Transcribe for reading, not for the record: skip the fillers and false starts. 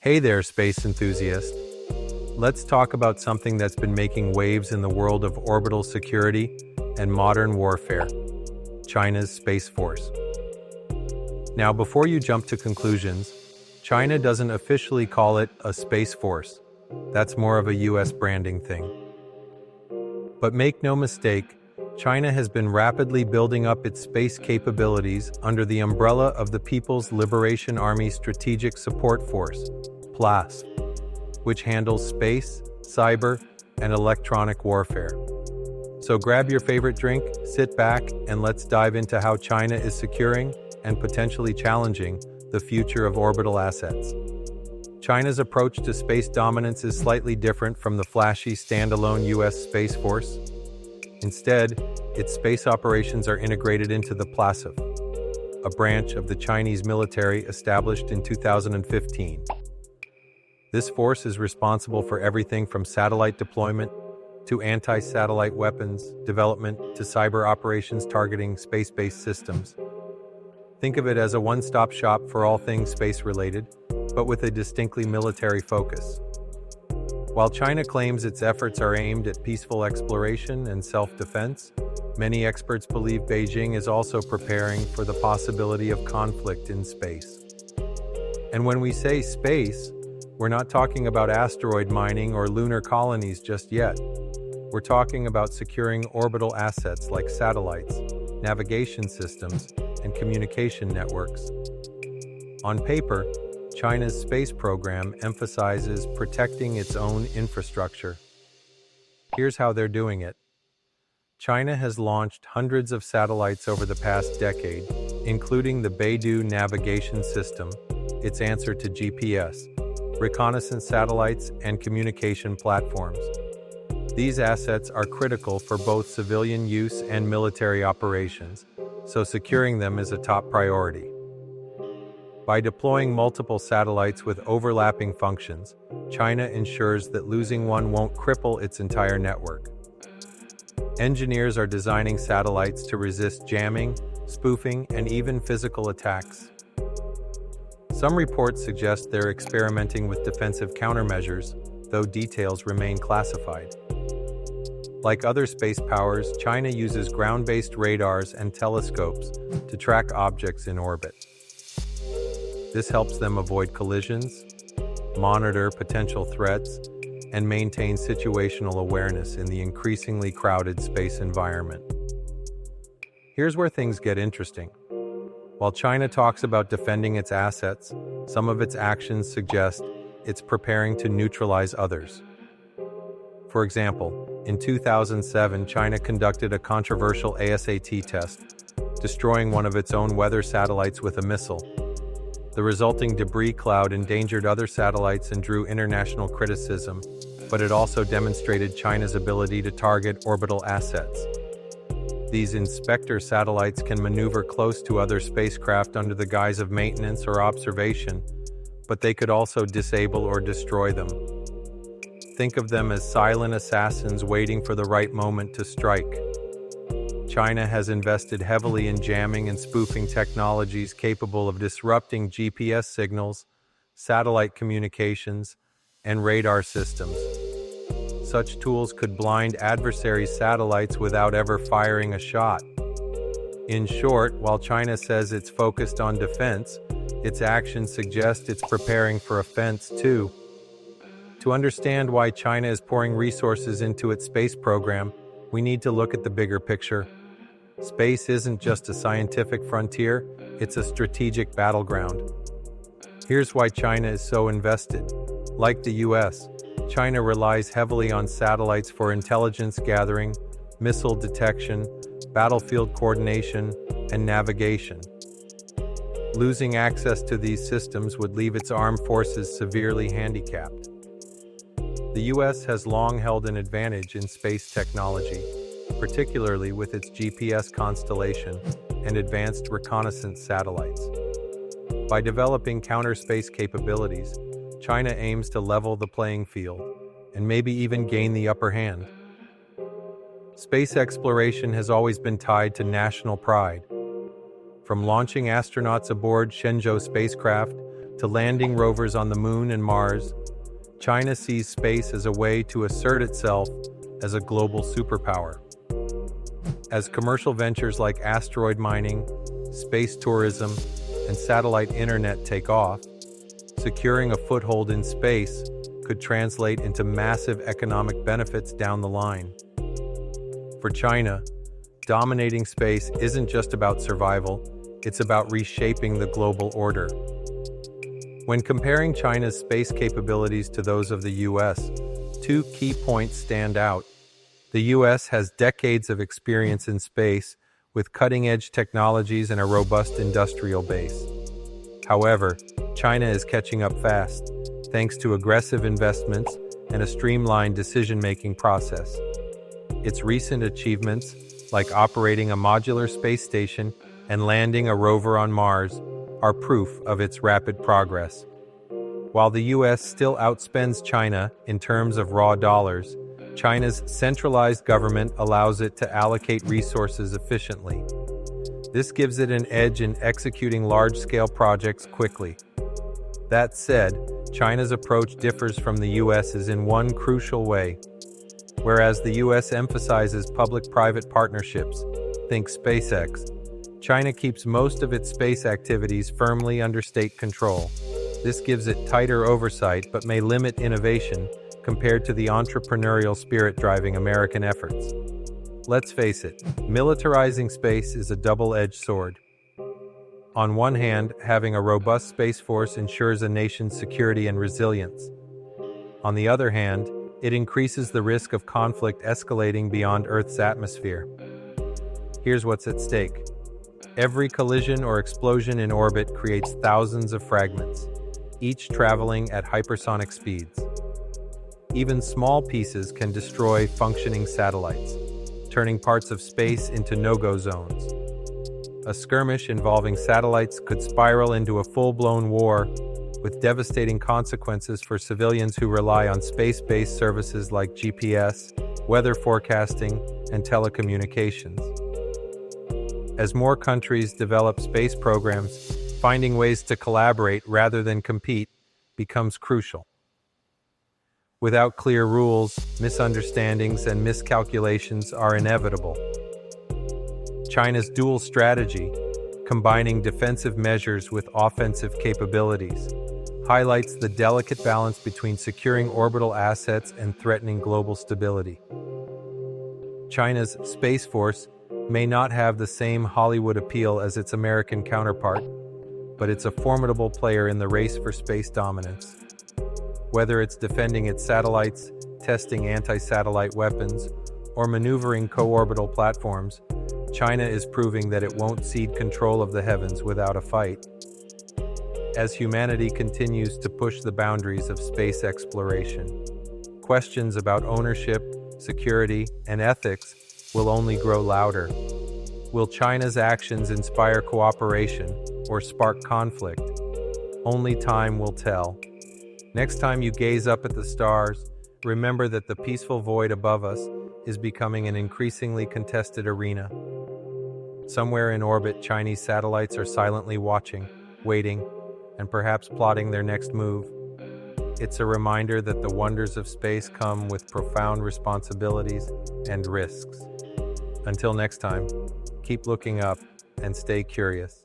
Hey there, space enthusiast. Let's talk about something that's been making waves in the world of orbital security and modern warfare: China's Space Force. Now, before you jump to conclusions, China doesn't officially call it a Space Force. That's more of a US branding thing. But make no mistake, China has been rapidly building up its space capabilities under the umbrella of the People's Liberation Army Strategic Support Force, PLAS, which handles space, cyber, and electronic warfare. So grab your favorite drink, sit back, and let's dive into how China is securing and potentially challenging the future of orbital assets. China's approach to space dominance is slightly different from the flashy standalone US Space Force. Instead, its space operations are integrated into the PLASF, a branch of the Chinese military established in 2015. This force is responsible for everything from satellite deployment to anti-satellite weapons development to cyber operations targeting space-based systems. Think of it as a one-stop shop for all things space-related, but with a distinctly military focus. While China claims its efforts are aimed at peaceful exploration and self-defense, many experts believe Beijing is also preparing for the possibility of conflict in space. And when we say space, we're not talking about asteroid mining or lunar colonies just yet. We're talking about securing orbital assets like satellites, navigation systems, and communication networks. On paper, China's space program emphasizes protecting its own infrastructure. Here's how they're doing it. China has launched hundreds of satellites over the past decade, including the Beidou navigation system, its answer to GPS, reconnaissance satellites, and communication platforms. These assets are critical for both civilian use and military operations, so securing them is a top priority. By deploying multiple satellites with overlapping functions, China ensures that losing one won't cripple its entire network. Engineers are designing satellites to resist jamming, spoofing, and even physical attacks. Some reports suggest they're experimenting with defensive countermeasures, though details remain classified. Like other space powers, China uses ground-based radars and telescopes to track objects in orbit. This helps them avoid collisions, monitor potential threats, and maintain situational awareness in the increasingly crowded space environment. Here's where things get interesting. While China talks about defending its assets, some of its actions suggest it's preparing to neutralize others. For example, in 2007, China conducted a controversial ASAT test, destroying one of its own weather satellites with a missile. The resulting debris cloud endangered other satellites and drew international criticism, but it also demonstrated China's ability to target orbital assets. These inspector satellites can maneuver close to other spacecraft under the guise of maintenance or observation, but they could also disable or destroy them. Think of them as silent assassins waiting for the right moment to strike. China has invested heavily in jamming and spoofing technologies capable of disrupting GPS signals, satellite communications, and radar systems. Such tools could blind adversary satellites without ever firing a shot. In short, while China says it's focused on defense, its actions suggest it's preparing for offense too. To understand why China is pouring resources into its space program, we need to look at the bigger picture. Space isn't just a scientific frontier, it's a strategic battleground. Here's why China is so invested. Like the US, China relies heavily on satellites for intelligence gathering, missile detection, battlefield coordination, and navigation. Losing access to these systems would leave its armed forces severely handicapped. The US has long held an advantage in space technology, particularly with its GPS constellation and advanced reconnaissance satellites. By developing counter-space capabilities, China aims to level the playing field and maybe even gain the upper hand. Space exploration has always been tied to national pride. From launching astronauts aboard Shenzhou spacecraft to landing rovers on the Moon and Mars, China sees space as a way to assert itself as a global superpower. As commercial ventures like asteroid mining, space tourism, and satellite internet take off, securing a foothold in space could translate into massive economic benefits down the line. For China, dominating space isn't just about survival, it's about reshaping the global order. When comparing China's space capabilities to those of the US, two key points stand out. The US has decades of experience in space, with cutting-edge technologies and a robust industrial base. However, China is catching up fast, thanks to aggressive investments and a streamlined decision-making process. Its recent achievements, like operating a modular space station and landing a rover on Mars, are proof of its rapid progress. While the US still outspends China in terms of raw dollars, China's centralized government allows it to allocate resources efficiently. This gives it an edge in executing large-scale projects quickly. That said, China's approach differs from the US's in one crucial way. Whereas the US emphasizes public-private partnerships, think SpaceX, China keeps most of its space activities firmly under state control. This gives it tighter oversight but may limit innovation compared to the entrepreneurial spirit driving American efforts. Let's face it, militarizing space is a double-edged sword. On one hand, having a robust space force ensures a nation's security and resilience. On the other hand, it increases the risk of conflict escalating beyond Earth's atmosphere. Here's what's at stake. Every collision or explosion in orbit creates thousands of fragments, each traveling at hypersonic speeds. Even small pieces can destroy functioning satellites, turning parts of space into no-go zones. A skirmish involving satellites could spiral into a full-blown war, with devastating consequences for civilians who rely on space-based services like GPS, weather forecasting, and telecommunications. As more countries develop space programs, finding ways to collaborate rather than compete becomes crucial. Without clear rules, misunderstandings and miscalculations are inevitable. China's dual strategy, combining defensive measures with offensive capabilities, highlights the delicate balance between securing orbital assets and threatening global stability. China's Space Force may not have the same Hollywood appeal as its American counterpart, but it's a formidable player in the race for space dominance. Whether it's defending its satellites, testing anti-satellite weapons, or maneuvering co-orbital platforms, China is proving that it won't cede control of the heavens without a fight. As humanity continues to push the boundaries of space exploration, questions about ownership, security, and ethics will only grow louder. Will China's actions inspire cooperation or spark conflict? Only time will tell. Next time you gaze up at the stars, remember that the peaceful void above us is becoming an increasingly contested arena. Somewhere in orbit, Chinese satellites are silently watching, waiting, and perhaps plotting their next move. It's a reminder that the wonders of space come with profound responsibilities and risks. Until next time, keep looking up and stay curious.